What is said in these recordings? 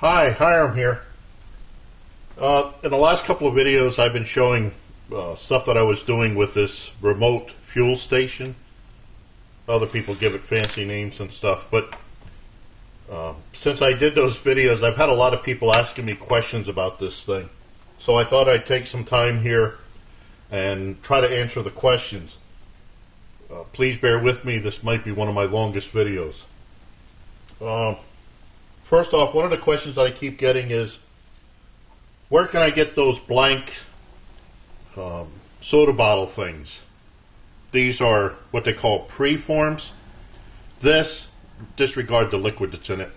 Hi, Hiram here. In the last couple of videos I've been showing stuff that I was doing with this remote fuel station. Other people give it fancy names and stuff, but since I did those videos I've had a lot of people asking me questions about this thing. So I thought I'd take some time here and try to answer the questions. Please bear with me, this might be one of my longest videos. First off, one of the questions I keep getting is, where can I get those blank soda bottle things? These are what they call preforms. This, disregard the liquid that's in it,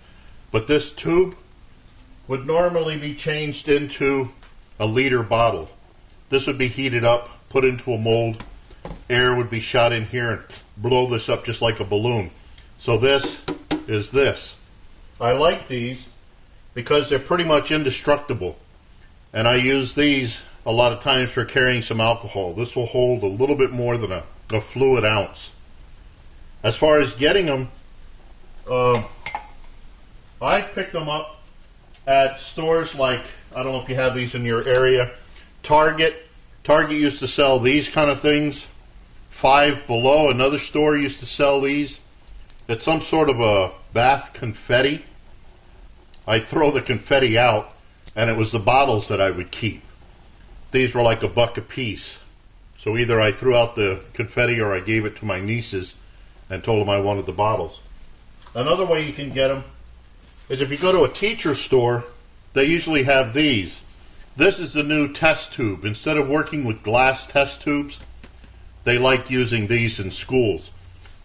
but this tube would normally be changed into a liter bottle. This would be heated up, put into a mold, air would be shot in here and blow this up just like a balloon. So this is this. I like these because they're pretty much indestructible, and I use these a lot of times for carrying some alcohol. This will hold a little bit more than a fluid ounce. As far as getting them, I picked them up at stores like, I don't know if you have these in your area, Target. Target used to sell these kind of things. Five Below, another store, used to sell these. It's some sort of a bath confetti. I throw the confetti out, and it was the bottles that I would keep. These were like $1 a piece. So either I threw out the confetti or I gave it to my nieces and told them I wanted the bottles. Another way you can get them is if you go to a teacher store, they usually have these. This is the new test tube. Instead of working with glass test tubes, they like using these in schools.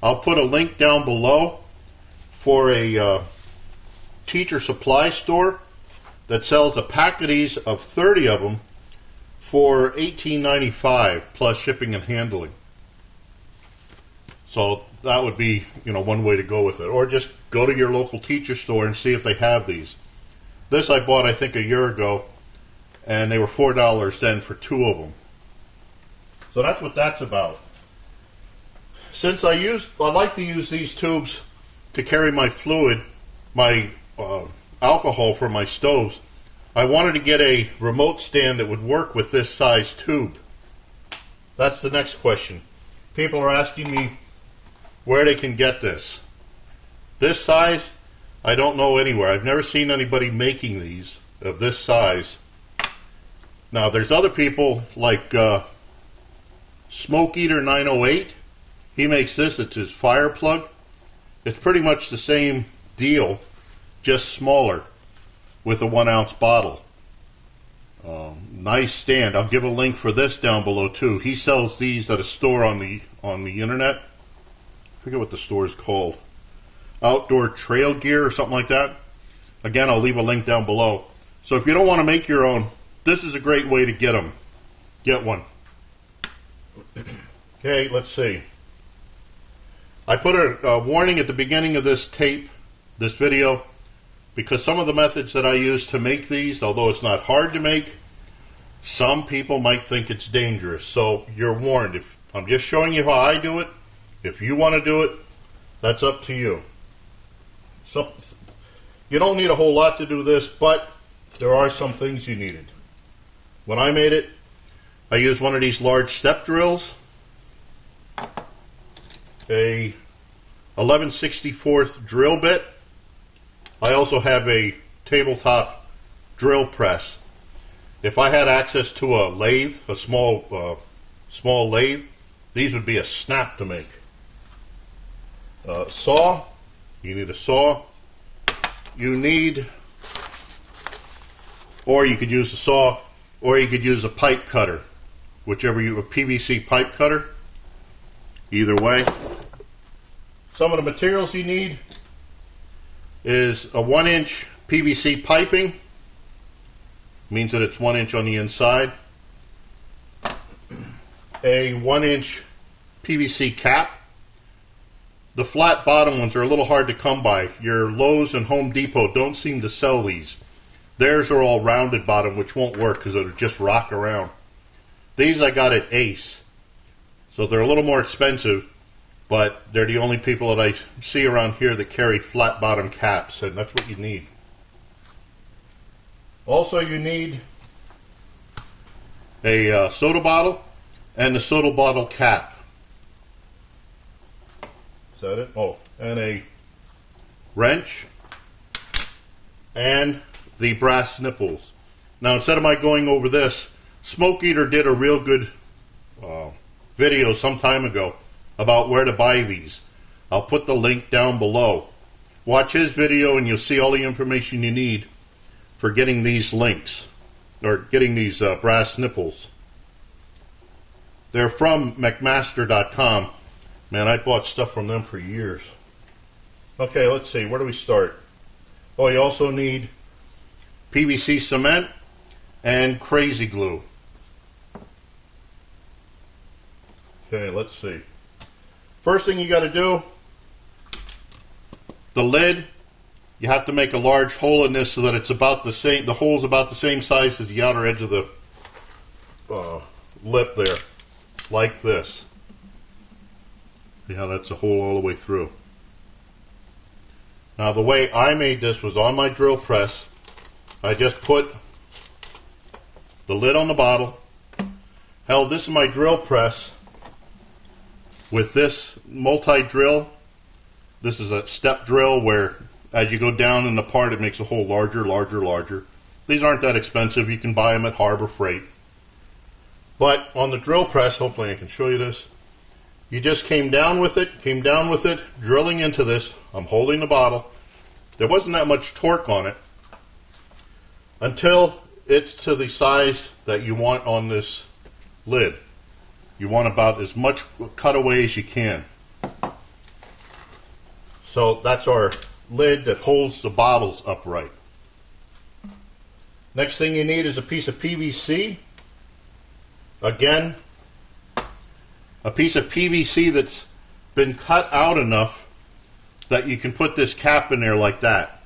I'll put a link down below for a teacher supply store that sells a pack of these, of 30 of them, for $18.95 plus shipping and handling. So that would be, one way to go with it. Or just go to your local teacher store and see if they have these. This I bought, I think, a year ago, and they were $4 then for 2 of them. So that's what that's about. Since I like to use these tubes to carry my fluid, my alcohol for my stoves, I wanted to get a remote stand that would work with this size tube. That's the next question. People are asking me where they can get this. This size, I don't know anywhere. I've never seen anybody making these of this size. Now there's other people like Smoke Eater 908. He makes this. It's his fireplug. It's pretty much the same deal, just smaller, with a 1 ounce bottle. Nice stand. I'll give a link for this down below too. He sells these at a store on the internet. I forget what the store is called. Outdoor Trail Gear or something like that. Again, I'll leave a link down below. So if you don't want to make your own, this is a great way to get them. Get one. Okay, let's see. I put a warning at the beginning of this video, because some of the methods that I use to make these, although it's not hard to make, some people might think it's dangerous. So you're warned. If I'm just showing you how I do it, if you want to do it, that's up to you. So you don't need a whole lot to do this, but there are some things you needed. When I made it, I used one of these large step drills, a 11/64 drill bit. I also have a tabletop drill press. If I had access to a lathe, a small lathe, these would be a snap to make. Saw, you need a saw. You need, or you could use a saw, or you could use a pipe cutter, a PVC pipe cutter. Either way. Some of the materials you need is a 1-inch PVC piping. Means that it's 1 inch on the inside. A 1-inch PVC cap. The flat bottom ones are a little hard to come by. Your Lowe's and Home Depot don't seem to sell these. Theirs are all rounded bottom, which won't work because it'll just rock around. These I got at Ace. So they're a little more expensive, but they're the only people that I see around here that carry flat bottom caps, and that's what you need. Also, you need a soda bottle and the soda bottle cap. Is that it? Oh, and a wrench and the brass nipples. Now, instead of my going over this, Smoke Eater did a real good video some time ago about where to buy these. I'll put the link down below. Watch his video and you'll see all the information you need for getting these links, or getting these brass nipples. They're from McMaster.com. Man, I bought stuff from them for years. Okay, let's see, where do we start? Oh, you also need PVC cement and crazy glue. Okay, let's see. First thing you got to do, the lid, you have to make a large hole in this so that it's about the same, the hole's about the same size as the outer edge of the lip there, like this. See how that's a hole all the way through. Now the way I made this was on my drill press. I just put the lid on the bottle, held this in my drill press with this multi-drill. This is a step drill where as you go down in the part it makes a hole larger, larger, larger. These aren't that expensive. You can buy them at Harbor Freight. But on the drill press, hopefully I can show you this, you just came down with it, drilling into this. I'm holding the bottle. There wasn't that much torque on it until it's to the size that you want on this lid. You want about as much cutaway as you can. So that's our lid that holds the bottles upright. Next thing you need is a piece of PVC. Again, a piece of PVC that's been cut out enough that you can put this cap in there like that.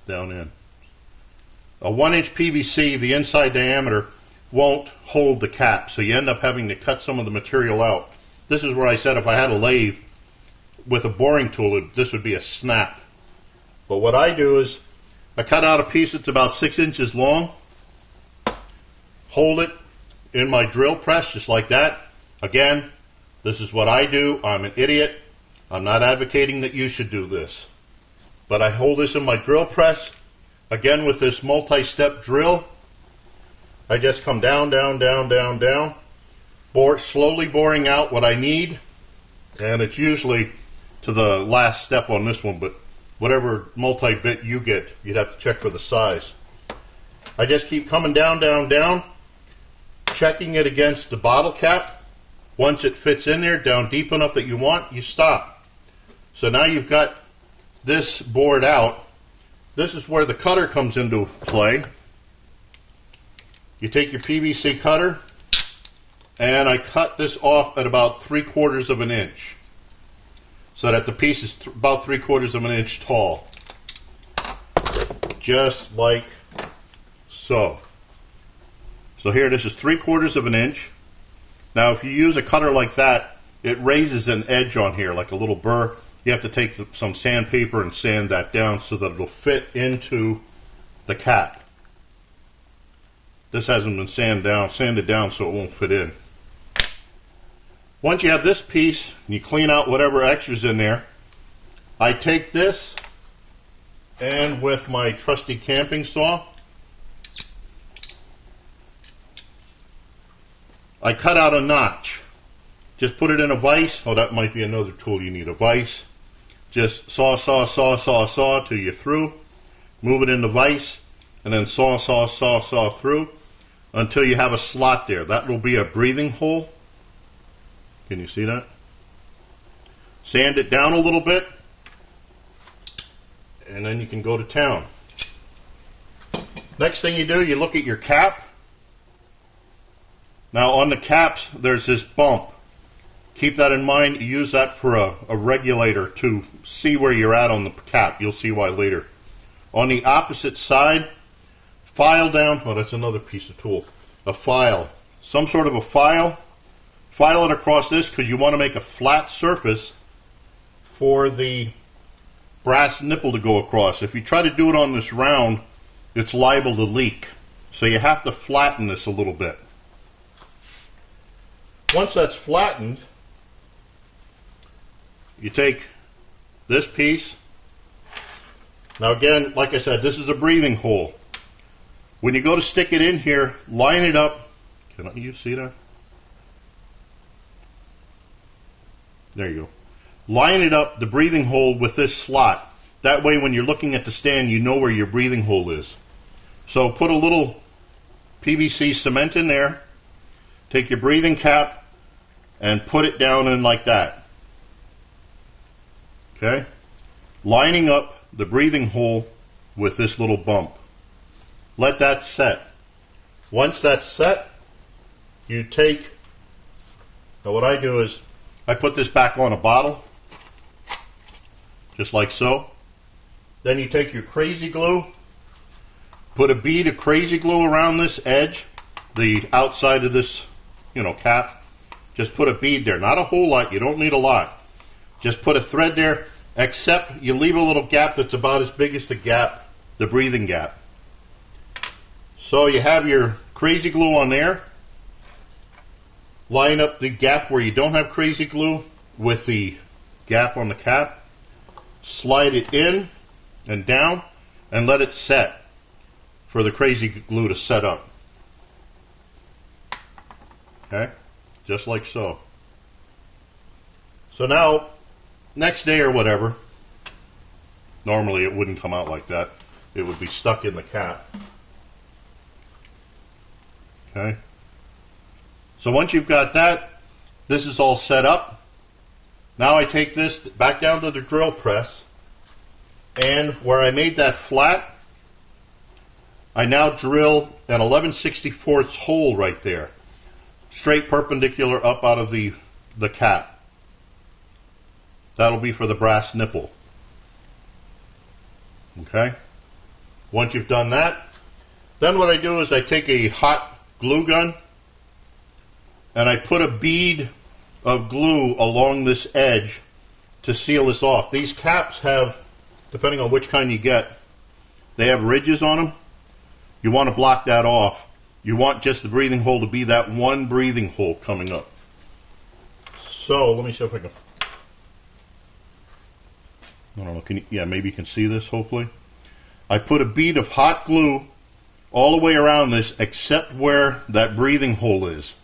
Down in. A 1-inch PVC, the inside diameter, won't hold the cap, so you end up having to cut some of the material out. This is where I said if I had a lathe with a boring tool, this would be a snap. But what I do is I cut out a piece that's about 6 inches long, hold it in my drill press just like that. Again, this is what I do. I'm an idiot. I'm not advocating that you should do this. But I hold this in my drill press, again with this multi-step drill. I just come down, down, down, down, down, slowly boring out what I need, and it's usually to the last step on this one, but whatever multi-bit you get, you'd have to check for the size. I just keep coming down, down, down, checking it against the bottle cap. Once it fits in there, down deep enough that you want, you stop. So now you've got this bored out. This is where the cutter comes into play. You take your PVC cutter, and I cut this off at about 3/4 of an inch, so that the piece is about 3/4 of an inch tall. Just like so. So here, this is 3/4 of an inch. Now if you use a cutter like that, it raises an edge on here like a little burr. You have to take some sandpaper and sand that down so that it'll fit into the cap. This hasn't been sanded down so it won't fit in. Once you have this piece, and you clean out whatever extras in there, I take this and with my trusty camping saw, I cut out a notch. Just put it in a vise. Oh, that might be another tool you need, a vise. Just saw, saw, saw, saw, saw till you're through. Move it in the vise, and then saw, saw, saw, saw through until you have a slot there. That will be a breathing hole. Can you see that? Sand it down a little bit, and then you can go to town. Next thing you do, you look at your cap. Now on the caps, there's this bump. Keep that in mind. You use that for a regulator to see where you're at on the cap. You'll see why later. On the opposite side, file down. Oh, that's another piece of tool. A file. Some sort of a file. File it across this because you want to make a flat surface for the brass nipple to go across. If you try to do it on this round, it's liable to leak. So you have to flatten this a little bit. Once that's flattened, you take this piece. Now again, like I said, this is a breathing hole. When you go to stick it in here, line it up. Can you see that? There you go. Line it up, the breathing hole, with this slot. That way when you're looking at the stand, you know where your breathing hole is. So put a little PVC cement in there. Take your breathing cap and put it down in like that. Okay? Lining up the breathing hole with this little bump. Let that set. Once that's set, you take, now what I do is I put this back on a bottle, just like so. Then you take your crazy glue, put a bead of crazy glue around this edge, the outside of this, cap. Just put a bead there, not a whole lot, you don't need a lot. Just put a thread there, except you leave a little gap that's about as big as the gap, the breathing gap. So you have your crazy glue on there. Line up the gap where you don't have crazy glue with the gap on the cap. Slide it in and down and let it set for the crazy glue to set up. Okay? Just like so. So now, next day or whatever, normally it wouldn't come out like that. It would be stuck in the cap. Okay? So once you've got that, this is all set up. Now I take this back down to the drill press, and where I made that flat, I now drill an 11/64 hole right there, straight perpendicular up out of the cap. That'll be for the brass nipple. Okay? Once you've done that, then what I do is I take a hot glue gun and I put a bead of glue along this edge to seal this off. These caps have, depending on which kind you get, they have ridges on them. You want to block that off. You want just the breathing hole to be that one breathing hole coming up. So let me see if I can, I don't know, maybe you can see this hopefully. I put a bead of hot glue all the way around this except where that breathing hole is.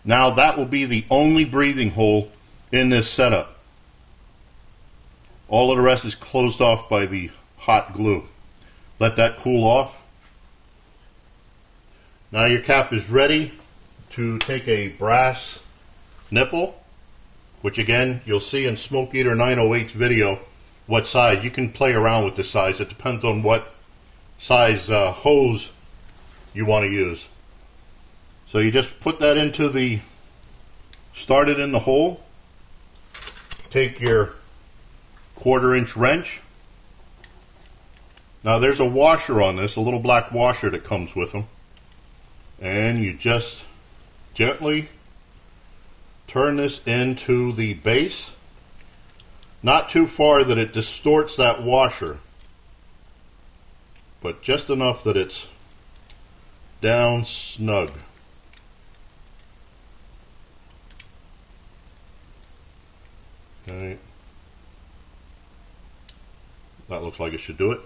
Now that will be the only breathing hole in this setup. All of the rest is closed off by the hot glue. Let that cool off. Now your cap is ready to take a brass nipple, which again you'll see in Smoke Eater 908's video what size. You can play around with the size. It depends on what size hose you want to use. So you just put that into the, start it in the hole, take your 1/4-inch wrench. Now there's a washer on this, a little black washer that comes with them. And you just gently turn this into the base, not too far that it distorts that washer, but just enough that it's down snug. Okay. That looks like it should do it.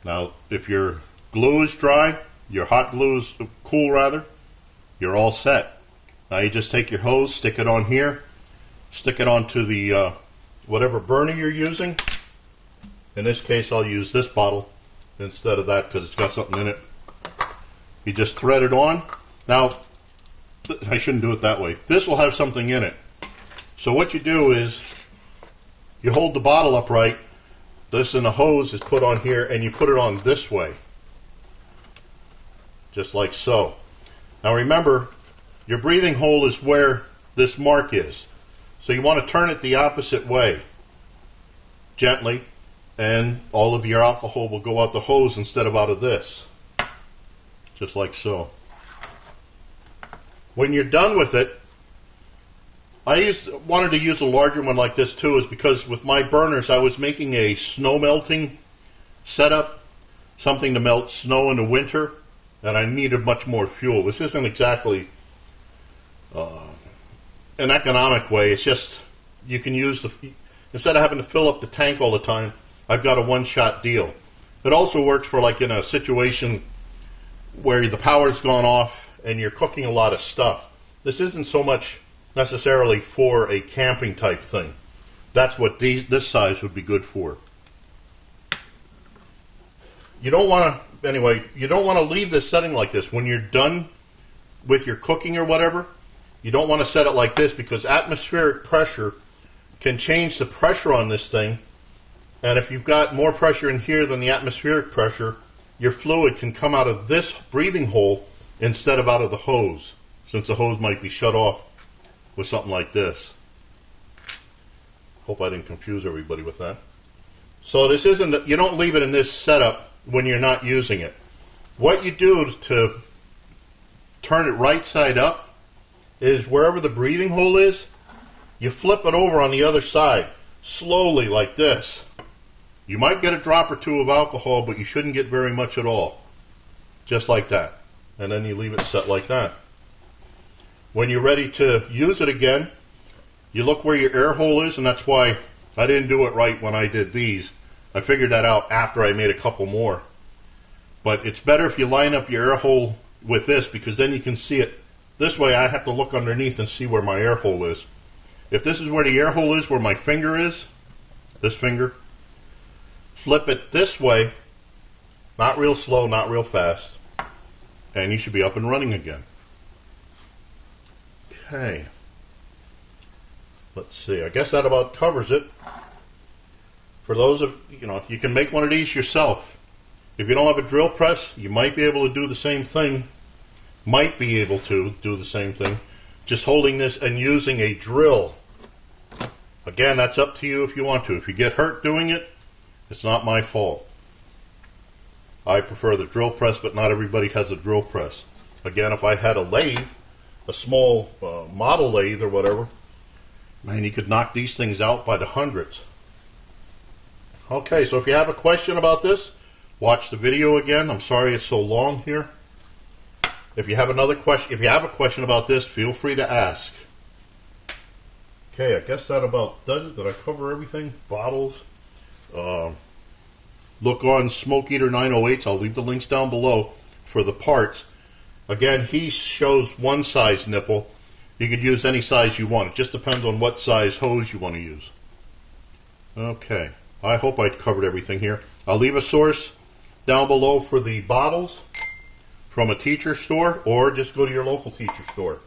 Now, if your glue is dry, your hot glue is cool rather, you're all set. Now you just take your hose, stick it on here, stick it onto the whatever burner you're using. In this case, I'll use this bottle instead of that because it's got something in it. You just thread it on. Now, I shouldn't do it that way. This will have something in it. So what you do is you hold the bottle upright. This and the hose is put on here, and you put it on this way, just like so. Now remember, your breathing hole is where this mark is. So you want to turn it the opposite way, gently, and all of your alcohol will go out the hose instead of out of this, just like so. When you're done with it, I wanted to use a larger one like this too, is because with my burners I was making a snow melting setup. something to melt snow in the winter, and I needed much more fuel. This isn't exactly an economic way. It's just you can use instead of having to fill up the tank all the time, I've got a one-shot deal. It also works for like in a situation where the power's gone off and you're cooking a lot of stuff. This isn't so much necessarily for a camping type thing. That's what this size would be good for. You don't want to leave this setting like this. When you're done with your cooking or whatever, you don't want to set it like this, because atmospheric pressure can change the pressure on this thing. And if you've got more pressure in here than the atmospheric pressure, your fluid can come out of this breathing hole instead of out of the hose, since the hose might be shut off with something like this. Hope I didn't confuse everybody with that. So this isn't, you don't leave it in this setup when you're not using it. What you do to turn it right side up is wherever the breathing hole is, you flip it over on the other side, slowly like this. You might get a drop or two of alcohol, but you shouldn't get very much at all. Just like that. And then you leave it set like that. When you're ready to use it again, you look where your air hole is, and that's why I didn't do it right when I did these. I figured that out after I made a couple more. But it's better if you line up your air hole with this, because then you can see it. This way I have to look underneath and see where my air hole is. If this is where the air hole is, where my finger is, this finger, flip it this way, not real slow, not real fast, and you should be up and running again. Okay. Let's see. I guess that about covers it. For those of, you can make one of these yourself. If you don't have a drill press, you might be able to do the same thing. Just holding this and using a drill. Again, that's up to you if you want to. If you get hurt doing it, it's not my fault. I prefer the drill press, but not everybody has a drill press. Again, if I had a lathe, a small model lathe or whatever, man, you could knock these things out by the hundreds. Okay, so if you have a question about this, watch the video again. I'm sorry it's so long here. If you have a question about this, feel free to ask. Okay, I guess that about does it. Did I cover everything? Bottles. Look on Smoke Eater 908s. I'll leave the links down below for the parts. Again, he shows one size nipple. You could use any size you want. It just depends on what size hose you want to use. Okay, I hope I covered everything here. I'll leave a source down below for the bottles from a teacher store, or just go to your local teacher store.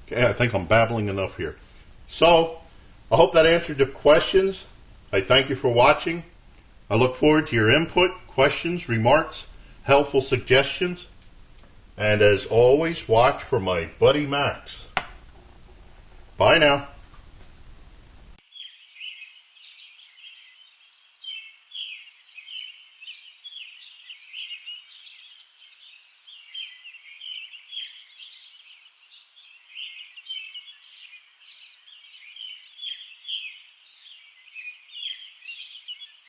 Okay, I think I'm babbling enough here. So, I hope that answered your questions. I thank you for watching. I look forward to your input, questions, remarks, helpful suggestions. And as always, watch for my buddy Max. Bye now.